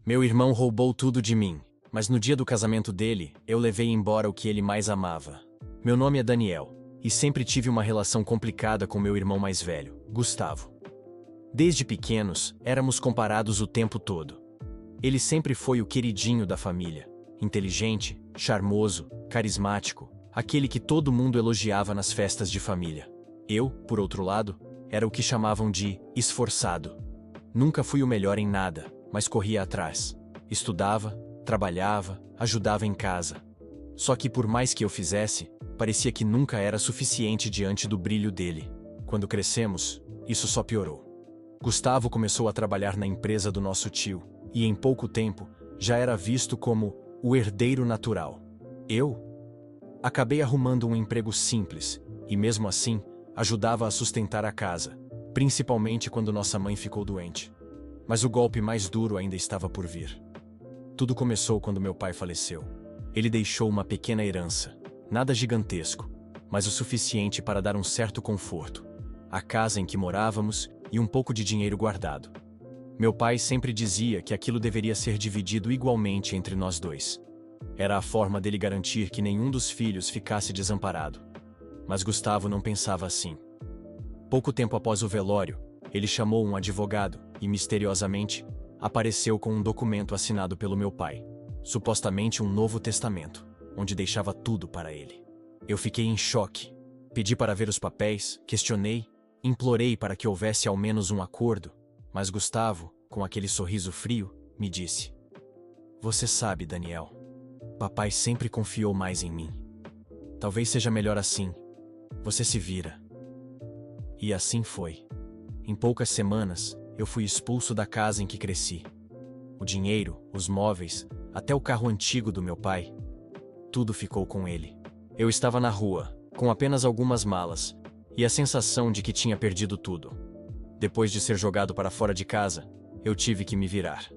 Meu irmão roubou tudo de mim, mas no dia do casamento dele, eu levei embora o que ele mais amava. Meu nome é Daniel, e sempre tive uma relação complicada com meu irmão mais velho, Gustavo. Desde pequenos, éramos comparados o tempo todo. Ele sempre foi o queridinho da família, inteligente, charmoso, carismático, aquele que todo mundo elogiava nas festas de família. Eu, por outro lado, era o que chamavam de esforçado. Nunca fui o melhor em nada, mas corria atrás. Estudava, trabalhava, ajudava em casa. Só que por mais que eu fizesse, parecia que nunca era suficiente diante do brilho dele. Quando crescemos, isso só piorou. Gustavo começou a trabalhar na empresa do nosso tio, e em pouco tempo, já era visto como o herdeiro natural. Eu acabei arrumando um emprego simples, e mesmo assim, ajudava a sustentar a casa, principalmente quando nossa mãe ficou doente. Mas o golpe mais duro ainda estava por vir. Tudo começou quando meu pai faleceu. Ele deixou uma pequena herança, nada gigantesco, mas o suficiente para dar um certo conforto, a casa em que morávamos e um pouco de dinheiro guardado. Meu pai sempre dizia que aquilo deveria ser dividido igualmente entre nós dois. Era a forma dele garantir que nenhum dos filhos ficasse desamparado. Mas Gustavo não pensava assim. Pouco tempo após o velório, ele chamou um advogado e, misteriosamente, apareceu com um documento assinado pelo meu pai, supostamente um novo testamento, onde deixava tudo para ele. Eu fiquei em choque. Pedi para ver os papéis, questionei, implorei para que houvesse ao menos um acordo, mas Gustavo, com aquele sorriso frio, me disse: "Você sabe, Daniel, papai sempre confiou mais em mim. Talvez seja melhor assim. Você se vira." E assim foi. Em poucas semanas, eu fui expulso da casa em que cresci. O dinheiro, os móveis, até o carro antigo do meu pai, tudo ficou com ele. Eu estava na rua, com apenas algumas malas, e a sensação de que tinha perdido tudo. Depois de ser jogado para fora de casa, eu tive que me virar.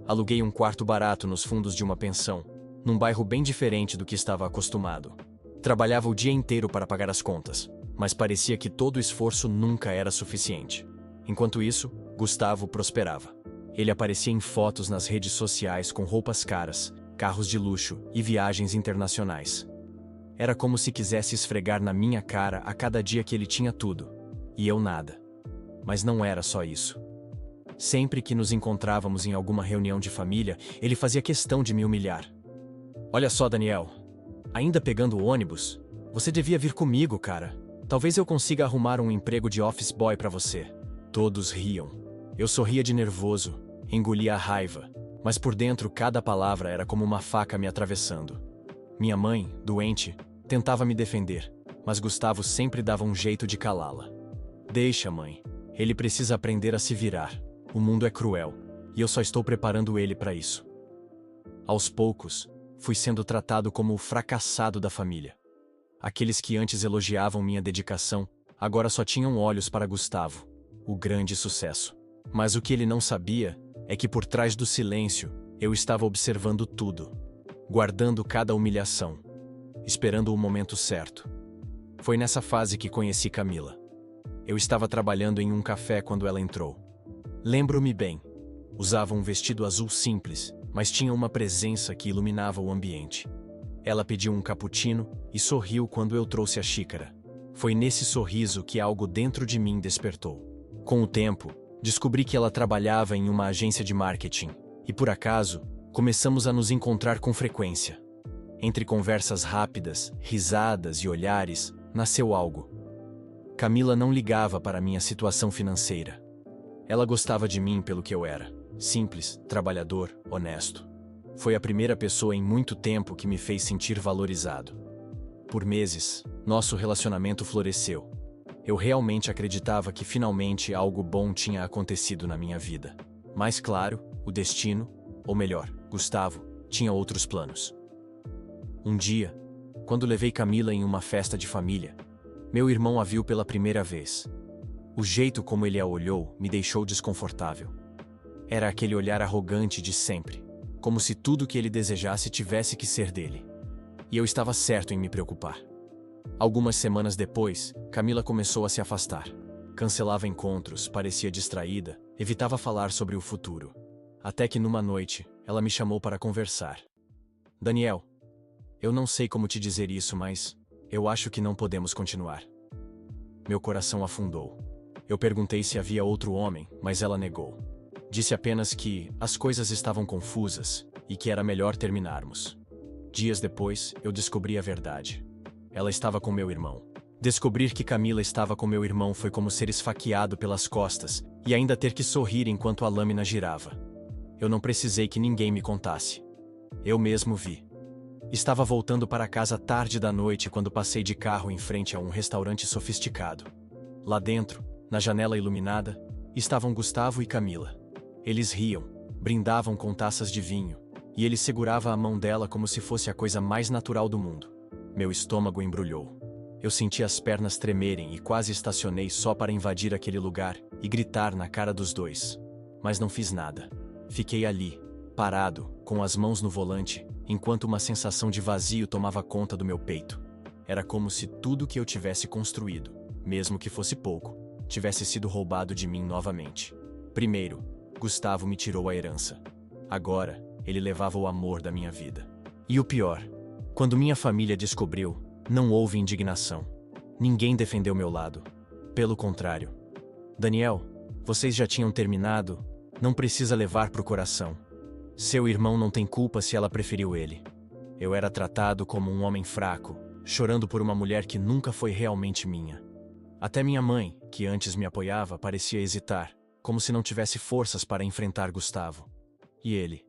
Aluguei um quarto barato nos fundos de uma pensão, num bairro bem diferente do que estava acostumado. Trabalhava o dia inteiro para pagar as contas, mas parecia que todo o esforço nunca era suficiente. Enquanto isso, Gustavo prosperava. Ele aparecia em fotos nas redes sociais com roupas caras, carros de luxo e viagens internacionais. Era como se quisesse esfregar na minha cara a cada dia que ele tinha tudo, e eu nada. Mas não era só isso. Sempre que nos encontrávamos em alguma reunião de família, ele fazia questão de me humilhar. "Olha só, Daniel, ainda pegando o ônibus? Você devia vir comigo, cara. Talvez eu consiga arrumar um emprego de office boy para você." Todos riam. Eu sorria de nervoso, engolia a raiva, mas por dentro cada palavra era como uma faca me atravessando. Minha mãe, doente, tentava me defender, mas Gustavo sempre dava um jeito de calá-la. "Deixa, mãe. Ele precisa aprender a se virar. O mundo é cruel, e eu só estou preparando ele para isso." Aos poucos, fui sendo tratado como o fracassado da família. Aqueles que antes elogiavam minha dedicação, agora só tinham olhos para Gustavo, o grande sucesso. Mas o que ele não sabia é que por trás do silêncio, eu estava observando tudo, guardando cada humilhação, esperando o momento certo. Foi nessa fase que conheci Camila. Eu estava trabalhando em um café quando ela entrou. Lembro-me bem. Usava um vestido azul simples, mas tinha uma presença que iluminava o ambiente. Ela pediu um cappuccino e sorriu quando eu trouxe a xícara. Foi nesse sorriso que algo dentro de mim despertou. Com o tempo, descobri que ela trabalhava em uma agência de marketing, e por acaso, começamos a nos encontrar com frequência. Entre conversas rápidas, risadas e olhares, nasceu algo. Camila não ligava para minha situação financeira. Ela gostava de mim pelo que eu era, simples, trabalhador, honesto. Foi a primeira pessoa em muito tempo que me fez sentir valorizado. Por meses, nosso relacionamento floresceu. Eu realmente acreditava que finalmente algo bom tinha acontecido na minha vida. Mas claro, o destino, ou melhor, Gustavo, tinha outros planos. Um dia, quando levei Camila em uma festa de família, meu irmão a viu pela primeira vez. O jeito como ele a olhou me deixou desconfortável. Era aquele olhar arrogante de sempre, como se tudo que ele desejasse tivesse que ser dele. E eu estava certo em me preocupar. Algumas semanas depois, Camila começou a se afastar. Cancelava encontros, parecia distraída, evitava falar sobre o futuro. Até que numa noite, ela me chamou para conversar. Daniel, eu não sei como te dizer isso, mas eu acho que não podemos continuar. Meu coração afundou. Eu perguntei se havia outro homem, mas ela negou. Disse apenas que as coisas estavam confusas e que era melhor terminarmos. Dias depois, eu descobri a verdade. Ela estava com meu irmão. Descobrir que Camila estava com meu irmão foi como ser esfaqueado pelas costas e ainda ter que sorrir enquanto a lâmina girava. Eu não precisei que ninguém me contasse. Eu mesmo vi. Estava voltando para casa tarde da noite quando passei de carro em frente a um restaurante sofisticado. Lá dentro, na janela iluminada, estavam Gustavo e Camila. Eles riam, brindavam com taças de vinho, e ele segurava a mão dela como se fosse a coisa mais natural do mundo. Meu estômago embrulhou. Eu senti as pernas tremerem e quase estacionei só para invadir aquele lugar e gritar na cara dos dois. Mas não fiz nada. Fiquei ali, parado, com as mãos no volante, enquanto uma sensação de vazio tomava conta do meu peito. Era como se tudo que eu tivesse construído, mesmo que fosse pouco, tivesse sido roubado de mim novamente. Primeiro, Gustavo me tirou a herança. Agora, ele levava o amor da minha vida. E o pior, quando minha família descobriu, não houve indignação. Ninguém defendeu meu lado. Pelo contrário. Daniel, vocês já tinham terminado, não precisa levar pro coração. Seu irmão não tem culpa se ela preferiu ele. Eu era tratado como um homem fraco, chorando por uma mulher que nunca foi realmente minha. Até minha mãe, que antes me apoiava, parecia hesitar, como se não tivesse forças para enfrentar Gustavo. E ele?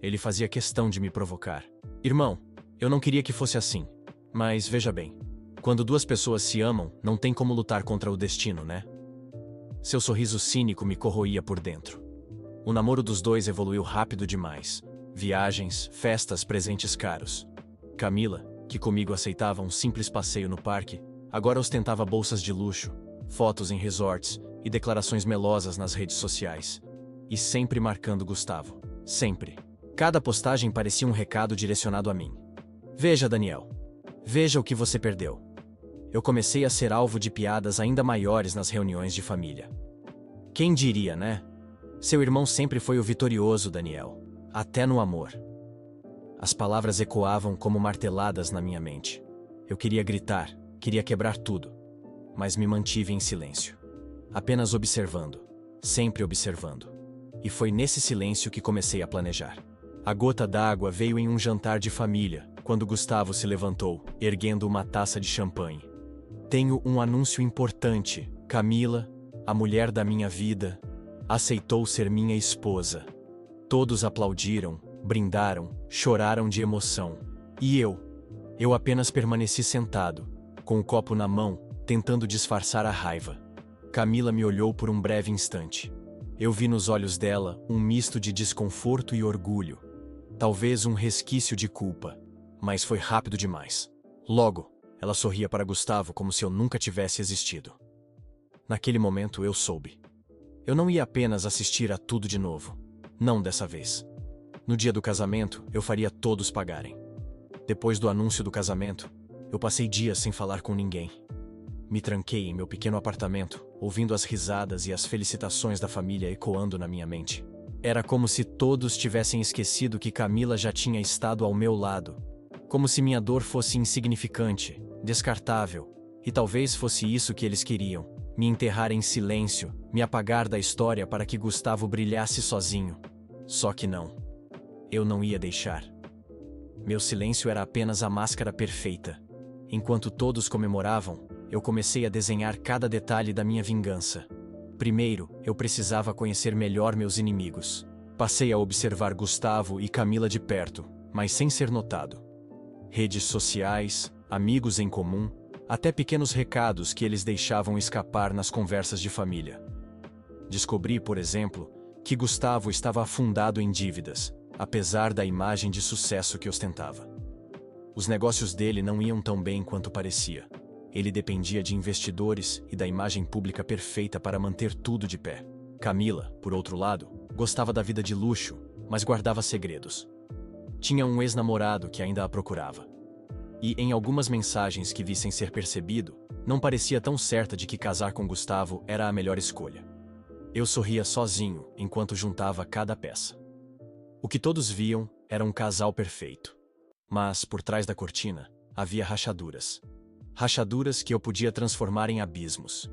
Ele fazia questão de me provocar. Irmão, eu não queria que fosse assim. Mas veja bem, quando duas pessoas se amam, não tem como lutar contra o destino, né? Seu sorriso cínico me corroía por dentro. O namoro dos dois evoluiu rápido demais. Viagens, festas, presentes caros. Camila, que comigo aceitava um simples passeio no parque, agora ostentava bolsas de luxo, fotos em resorts e declarações melosas nas redes sociais. E sempre marcando Gustavo. Sempre. Cada postagem parecia um recado direcionado a mim. Veja, Daniel. Veja o que você perdeu. Eu comecei a ser alvo de piadas ainda maiores nas reuniões de família. Quem diria, né? Seu irmão sempre foi o vitorioso, Daniel. Até no amor. As palavras ecoavam como marteladas na minha mente. Eu queria gritar, queria quebrar tudo. Mas me mantive em silêncio. Apenas observando. Sempre observando. E foi nesse silêncio que comecei a planejar. A gota d'água veio em um jantar de família, quando Gustavo se levantou, erguendo uma taça de champanhe. Tenho um anúncio importante. Camila, a mulher da minha vida, aceitou ser minha esposa. Todos aplaudiram, brindaram, choraram de emoção. E eu apenas permaneci sentado, com o copo na mão, tentando disfarçar a raiva. Camila me olhou por um breve instante. Eu vi nos olhos dela um misto de desconforto e orgulho. Talvez um resquício de culpa, mas foi rápido demais. Logo, ela sorria para Gustavo como se eu nunca tivesse existido. Naquele momento eu soube. Eu não ia apenas assistir a tudo de novo. Não dessa vez. No dia do casamento, eu faria todos pagarem. Depois do anúncio do casamento, eu passei dias sem falar com ninguém. Me tranquei em meu pequeno apartamento, ouvindo as risadas e as felicitações da família ecoando na minha mente. Era como se todos tivessem esquecido que Camila já tinha estado ao meu lado. Como se minha dor fosse insignificante, descartável, e talvez fosse isso que eles queriam: me enterrar em silêncio, me apagar da história para que Gustavo brilhasse sozinho. Só que não. Eu não ia deixar. Meu silêncio era apenas a máscara perfeita. Enquanto todos comemoravam, eu comecei a desenhar cada detalhe da minha vingança. Primeiro, eu precisava conhecer melhor meus inimigos. Passei a observar Gustavo e Camila de perto, mas sem ser notado. Redes sociais, amigos em comum, até pequenos recados que eles deixavam escapar nas conversas de família. Descobri, por exemplo, que Gustavo estava afundado em dívidas, apesar da imagem de sucesso que ostentava. Os negócios dele não iam tão bem quanto parecia. Ele dependia de investidores e da imagem pública perfeita para manter tudo de pé. Camila, por outro lado, gostava da vida de luxo, mas guardava segredos. Tinha um ex-namorado que ainda a procurava. E, em algumas mensagens que vi sem ser percebido, não parecia tão certa de que casar com Gustavo era a melhor escolha. Eu sorria sozinho enquanto juntava cada peça. O que todos viam era um casal perfeito. Mas, por trás da cortina, havia rachaduras. Rachaduras que eu podia transformar em abismos.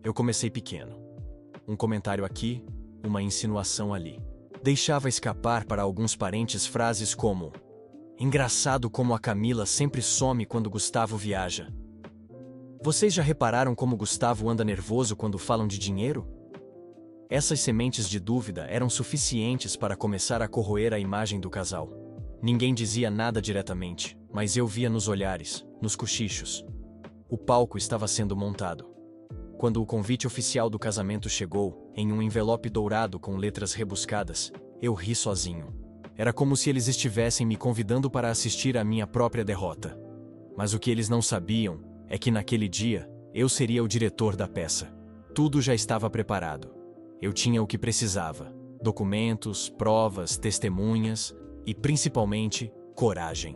Eu comecei pequeno. Um comentário aqui, uma insinuação ali. Deixava escapar para alguns parentes frases como: engraçado como a Camila sempre some quando Gustavo viaja. Vocês já repararam como Gustavo anda nervoso quando falam de dinheiro? Essas sementes de dúvida eram suficientes para começar a corroer a imagem do casal. Ninguém dizia nada diretamente, mas eu via nos olhares, nos cochichos. O palco estava sendo montado. Quando o convite oficial do casamento chegou, em um envelope dourado com letras rebuscadas, eu ri sozinho. Era como se eles estivessem me convidando para assistir à minha própria derrota. Mas o que eles não sabiam é que naquele dia, eu seria o diretor da peça. Tudo já estava preparado. Eu tinha o que precisava: documentos, provas, testemunhas e, principalmente, coragem.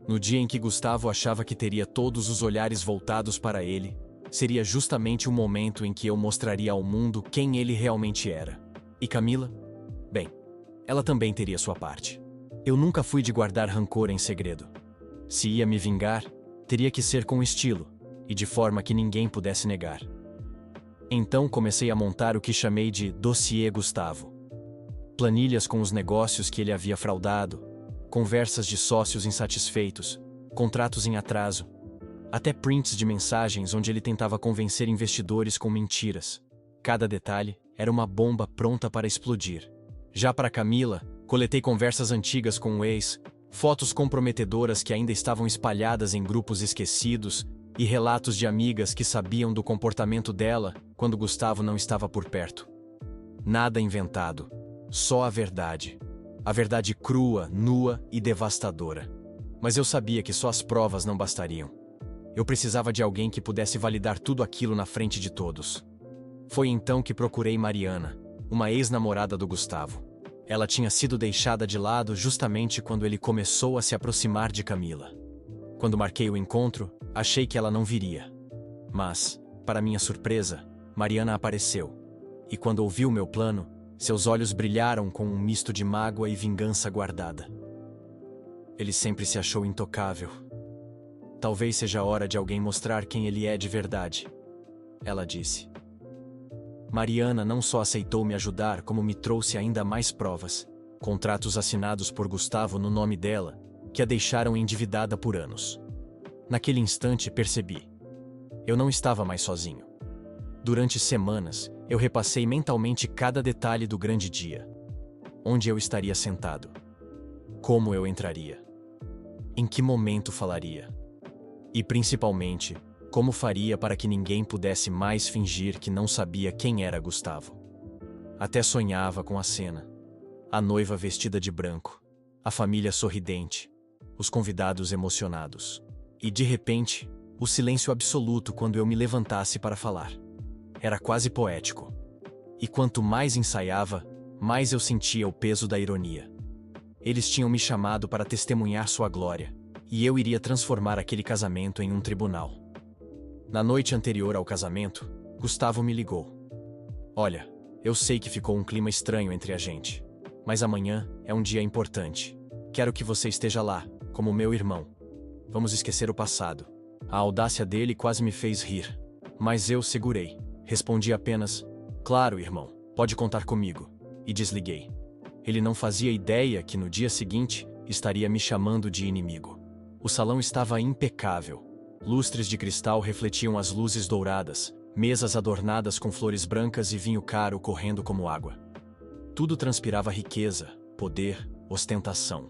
No dia em que Gustavo achava que teria todos os olhares voltados para ele, seria justamente o momento em que eu mostraria ao mundo quem ele realmente era. E Camila? Bem, ela também teria sua parte. Eu nunca fui de guardar rancor em segredo. Se ia me vingar, teria que ser com estilo, e de forma que ninguém pudesse negar. Então comecei a montar o que chamei de Dossiê Gustavo. Planilhas com os negócios que ele havia fraudado, conversas de sócios insatisfeitos, contratos em atraso, até prints de mensagens onde ele tentava convencer investidores com mentiras. Cada detalhe era uma bomba pronta para explodir. Já para Camila, coletei conversas antigas com o ex, fotos comprometedoras que ainda estavam espalhadas em grupos esquecidos e relatos de amigas que sabiam do comportamento dela quando Gustavo não estava por perto. Nada inventado, só a verdade. A verdade crua, nua e devastadora. Mas eu sabia que só as provas não bastariam. Eu precisava de alguém que pudesse validar tudo aquilo na frente de todos. Foi então que procurei Mariana, uma ex-namorada do Gustavo. Ela tinha sido deixada de lado justamente quando ele começou a se aproximar de Camila. Quando marquei o encontro, achei que ela não viria. Mas, para minha surpresa, Mariana apareceu. E quando ouviu meu plano, seus olhos brilharam com um misto de mágoa e vingança guardada. Ele sempre se achou intocável. Talvez seja a hora de alguém mostrar quem ele é de verdade, ela disse. Mariana não só aceitou me ajudar, como me trouxe ainda mais provas. Contratos assinados por Gustavo no nome dela, que a deixaram endividada por anos. Naquele instante percebi. Eu não estava mais sozinho. Durante semanas, eu repassei mentalmente cada detalhe do grande dia. Onde eu estaria sentado? Como eu entraria? Em que momento falaria? E principalmente, como faria para que ninguém pudesse mais fingir que não sabia quem era Gustavo? Até sonhava com a cena. A noiva vestida de branco, a família sorridente, os convidados emocionados. E de repente, o silêncio absoluto quando eu me levantasse para falar. Era quase poético. E quanto mais ensaiava, mais eu sentia o peso da ironia. Eles tinham me chamado para testemunhar sua glória, e eu iria transformar aquele casamento em um tribunal. Na noite anterior ao casamento, Gustavo me ligou. Olha, eu sei que ficou um clima estranho entre a gente, mas amanhã é um dia importante. Quero que você esteja lá, como meu irmão. Vamos esquecer o passado. A audácia dele quase me fez rir, mas eu segurei. Respondi apenas, claro, irmão, pode contar comigo, e desliguei. Ele não fazia ideia que no dia seguinte estaria me chamando de inimigo. O salão estava impecável. Lustres de cristal refletiam as luzes douradas, mesas adornadas com flores brancas e vinho caro correndo como água. Tudo transpirava riqueza, poder, ostentação.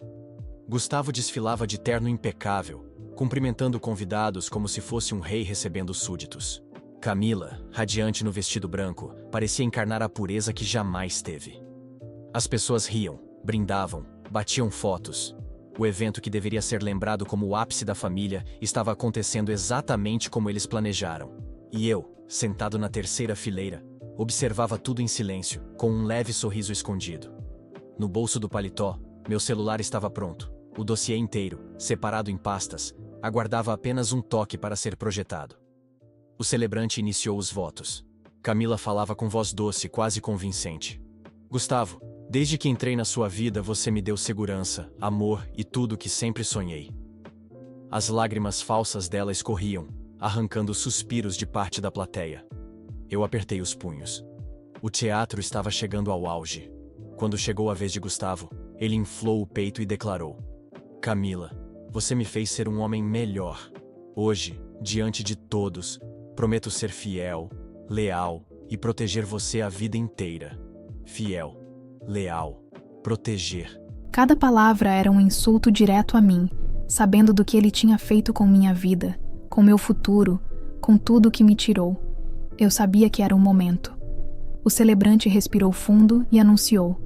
Gustavo desfilava de terno impecável, cumprimentando convidados como se fosse um rei recebendo súditos. Camila, radiante no vestido branco, parecia encarnar a pureza que jamais teve. As pessoas riam, brindavam, batiam fotos. O evento que deveria ser lembrado como o ápice da família estava acontecendo exatamente como eles planejaram. E eu, sentado na terceira fileira, observava tudo em silêncio, com um leve sorriso escondido. No bolso do paletó, meu celular estava pronto. O dossiê inteiro, separado em pastas, aguardava apenas um toque para ser projetado. O celebrante iniciou os votos. Camila falava com voz doce, quase convincente. Gustavo, desde que entrei na sua vida você me deu segurança, amor e tudo o que sempre sonhei. As lágrimas falsas dela escorriam, arrancando suspiros de parte da plateia. Eu apertei os punhos. O teatro estava chegando ao auge. Quando chegou a vez de Gustavo, ele inflou o peito e declarou: Camila, você me fez ser um homem melhor. Hoje, diante de todos, prometo ser fiel, leal e proteger você a vida inteira. Fiel, leal, proteger. Cada palavra era um insulto direto a mim, sabendo do que ele tinha feito com minha vida, com meu futuro, com tudo que me tirou. Eu sabia que era um momento. O celebrante respirou fundo e anunciou: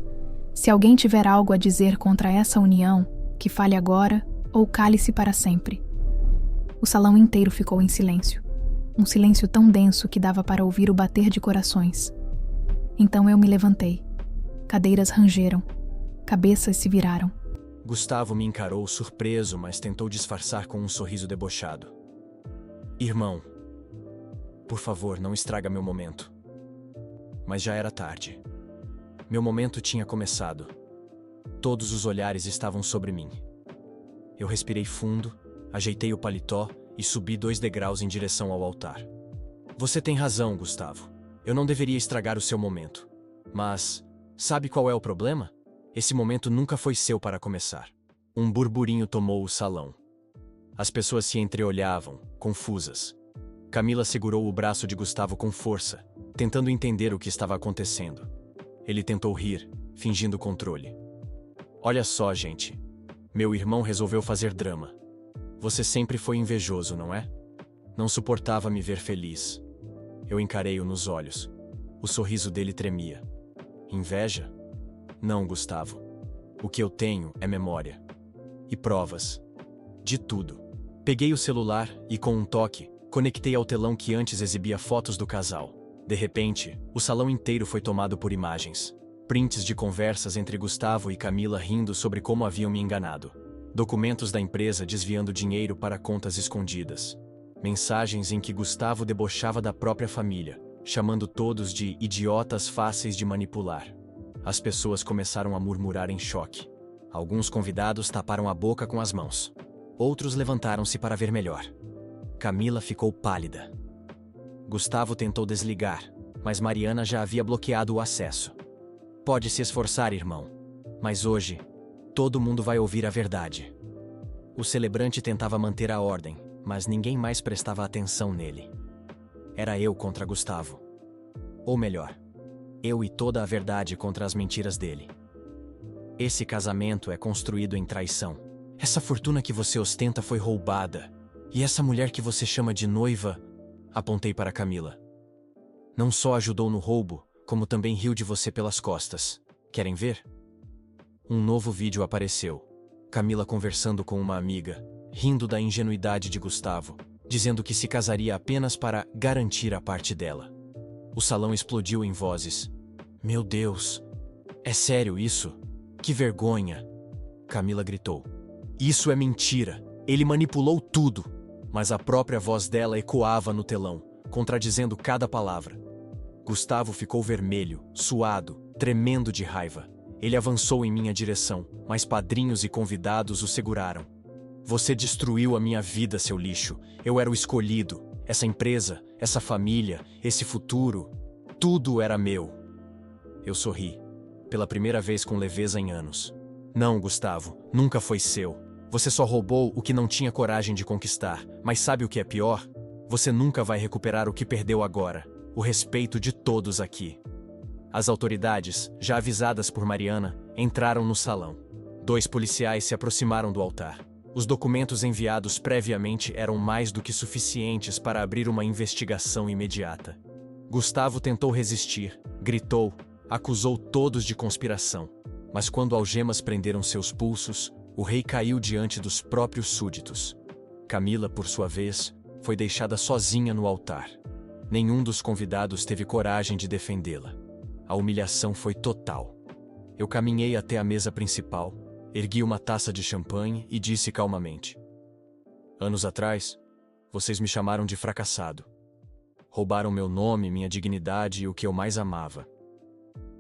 se alguém tiver algo a dizer contra essa união, que fale agora ou cale-se para sempre. O salão inteiro ficou em silêncio. Um silêncio tão denso que dava para ouvir o bater de corações. Então eu me levantei. Cadeiras rangeram. Cabeças se viraram. Gustavo me encarou surpreso, mas tentou disfarçar com um sorriso debochado. Irmão, por favor, não estraga meu momento. Mas já era tarde. Meu momento tinha começado. Todos os olhares estavam sobre mim. Eu respirei fundo, ajeitei o paletó e subi 2 degraus em direção ao altar. Você tem razão, Gustavo. Eu não deveria estragar o seu momento. Mas, sabe qual é o problema? Esse momento nunca foi seu para começar. Um burburinho tomou o salão. As pessoas se entreolhavam, confusas. Camila segurou o braço de Gustavo com força, tentando entender o que estava acontecendo. Ele tentou rir, fingindo controle. Olha só, gente. Meu irmão resolveu fazer drama. Você sempre foi invejoso, não é? Não suportava me ver feliz. Eu encarei-o nos olhos. O sorriso dele tremia. Inveja? Não, Gustavo. O que eu tenho é memória. E provas. De tudo. Peguei o celular e, com um toque, conectei ao telão que antes exibia fotos do casal. De repente, o salão inteiro foi tomado por imagens. Prints de conversas entre Gustavo e Camila rindo sobre como haviam me enganado. Documentos da empresa desviando dinheiro para contas escondidas. Mensagens em que Gustavo debochava da própria família, chamando todos de idiotas fáceis de manipular. As pessoas começaram a murmurar em choque. Alguns convidados taparam a boca com as mãos. Outros levantaram-se para ver melhor. Camila ficou pálida. Gustavo tentou desligar, mas Mariana já havia bloqueado o acesso. Pode se esforçar, irmão. Mas hoje, todo mundo vai ouvir a verdade. O celebrante tentava manter a ordem, mas ninguém mais prestava atenção nele. Era eu contra Gustavo. Ou melhor, eu e toda a verdade contra as mentiras dele. Esse casamento é construído em traição. Essa fortuna que você ostenta foi roubada. E essa mulher que você chama de noiva, apontei para Camila, não só ajudou no roubo, como também riu de você pelas costas. Querem ver? Um novo vídeo apareceu. Camila conversando com uma amiga, rindo da ingenuidade de Gustavo, dizendo que se casaria apenas para garantir a parte dela. O salão explodiu em vozes. Meu Deus! É sério isso? Que vergonha! Camila gritou. Isso é mentira! Ele manipulou tudo! Mas a própria voz dela ecoava no telão, contradizendo cada palavra. Gustavo ficou vermelho, suado, tremendo de raiva. Ele avançou em minha direção, mas padrinhos e convidados o seguraram. Você destruiu a minha vida, seu lixo. Eu era o escolhido. Essa empresa, essa família, esse futuro, tudo era meu. Eu sorri, pela primeira vez com leveza em anos. Não, Gustavo, nunca foi seu. Você só roubou o que não tinha coragem de conquistar. Mas sabe o que é pior? Você nunca vai recuperar o que perdeu agora. O respeito de todos aqui. As autoridades, já avisadas por Mariana, entraram no salão. 2 policiais se aproximaram do altar. Os documentos enviados previamente eram mais do que suficientes para abrir uma investigação imediata. Gustavo tentou resistir, gritou, acusou todos de conspiração. Mas quando algemas prenderam seus pulsos, o rei caiu diante dos próprios súditos. Camila, por sua vez, foi deixada sozinha no altar. Nenhum dos convidados teve coragem de defendê-la. A humilhação foi total. Eu caminhei até a mesa principal, ergui uma taça de champanhe e disse calmamente: Anos atrás, vocês me chamaram de fracassado. Roubaram meu nome, minha dignidade e o que eu mais amava.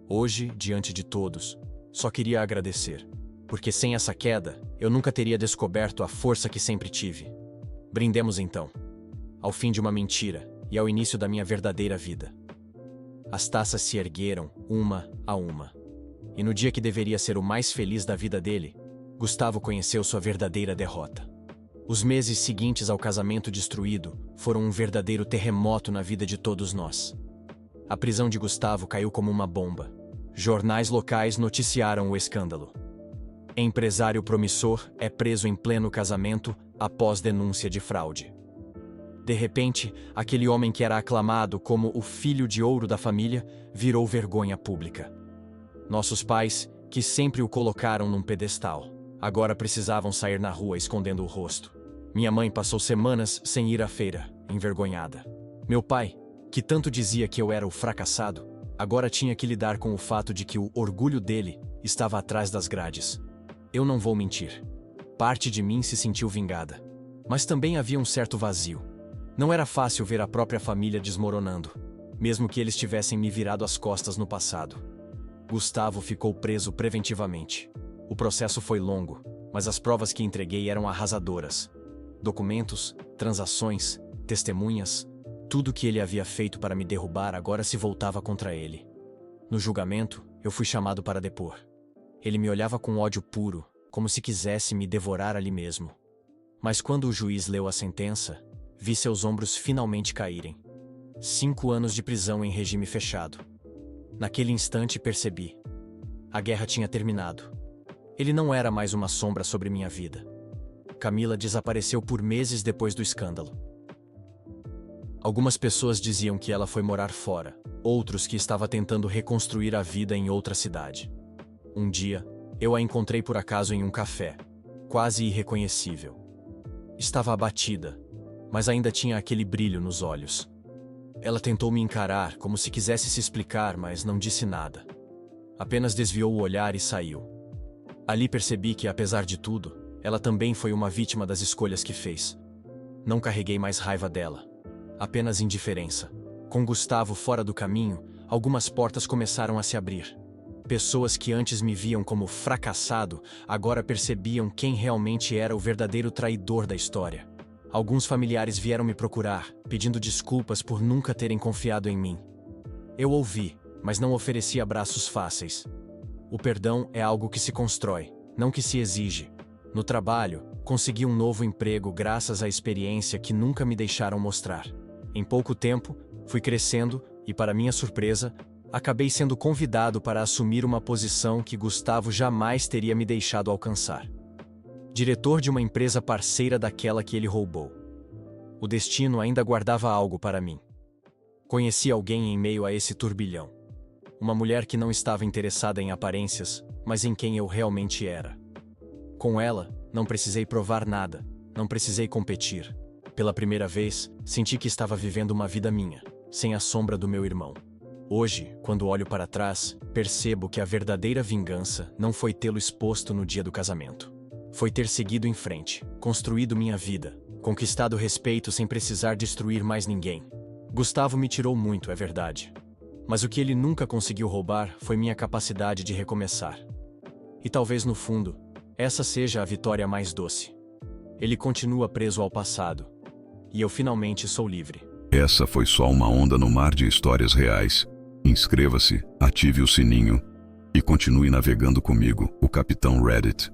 Hoje, diante de todos, só queria agradecer, porque sem essa queda, eu nunca teria descoberto a força que sempre tive. Brindemos então, ao fim de uma mentira e ao início da minha verdadeira vida. As taças se ergueram, uma a uma. E no dia que deveria ser o mais feliz da vida dele, Gustavo conheceu sua verdadeira derrota. Os meses seguintes ao casamento destruído foram um verdadeiro terremoto na vida de todos nós. A prisão de Gustavo caiu como uma bomba. Jornais locais noticiaram o escândalo. Empresário promissor é preso em pleno casamento após denúncia de fraude. De repente, aquele homem que era aclamado como o filho de ouro da família virou vergonha pública. Nossos pais, que sempre o colocaram num pedestal, agora precisavam sair na rua escondendo o rosto. Minha mãe passou semanas sem ir à feira, envergonhada. Meu pai, que tanto dizia que eu era o fracassado, agora tinha que lidar com o fato de que o orgulho dele estava atrás das grades. Eu não vou mentir. Parte de mim se sentiu vingada. Mas também havia um certo vazio. Não era fácil ver a própria família desmoronando, mesmo que eles tivessem me virado as costas no passado. Gustavo ficou preso preventivamente. O processo foi longo, mas as provas que entreguei eram arrasadoras. Documentos, transações, testemunhas, tudo que ele havia feito para me derrubar agora se voltava contra ele. No julgamento, eu fui chamado para depor. Ele me olhava com ódio puro, como se quisesse me devorar ali mesmo. Mas quando o juiz leu a sentença, vi seus ombros finalmente caírem. 5 anos de prisão em regime fechado. Naquele instante percebi. A guerra tinha terminado. Ele não era mais uma sombra sobre minha vida. Camila desapareceu por meses depois do escândalo. Algumas pessoas diziam que ela foi morar fora, outros que estava tentando reconstruir a vida em outra cidade. Um dia, eu a encontrei por acaso em um café, quase irreconhecível. Estava abatida, mas ainda tinha aquele brilho nos olhos. Ela tentou me encarar, como se quisesse se explicar, mas não disse nada. Apenas desviou o olhar e saiu. Ali percebi que, apesar de tudo, ela também foi uma vítima das escolhas que fez. Não carreguei mais raiva dela, apenas indiferença. Com Gustavo fora do caminho, algumas portas começaram a se abrir. Pessoas que antes me viam como fracassado, agora percebiam quem realmente era o verdadeiro traidor da história. Alguns familiares vieram me procurar, pedindo desculpas por nunca terem confiado em mim. Eu ouvi, mas não ofereci abraços fáceis. O perdão é algo que se constrói, não que se exige. No trabalho, consegui um novo emprego graças à experiência que nunca me deixaram mostrar. Em pouco tempo, fui crescendo e, para minha surpresa, acabei sendo convidado para assumir uma posição que Gustavo jamais teria me deixado alcançar. Diretor de uma empresa parceira daquela que ele roubou. O destino ainda guardava algo para mim. Conheci alguém em meio a esse turbilhão. Uma mulher que não estava interessada em aparências, mas em quem eu realmente era. Com ela, não precisei provar nada, não precisei competir. Pela primeira vez, senti que estava vivendo uma vida minha, sem a sombra do meu irmão. Hoje, quando olho para trás, percebo que a verdadeira vingança não foi tê-lo exposto no dia do casamento. Foi ter seguido em frente, construído minha vida, conquistado respeito sem precisar destruir mais ninguém. Gustavo me tirou muito, é verdade. Mas o que ele nunca conseguiu roubar foi minha capacidade de recomeçar. E talvez no fundo, essa seja a vitória mais doce. Ele continua preso ao passado. E eu finalmente sou livre. Essa foi só uma onda no mar de histórias reais. Inscreva-se, ative o sininho e continue navegando comigo, o Capitão Reddit.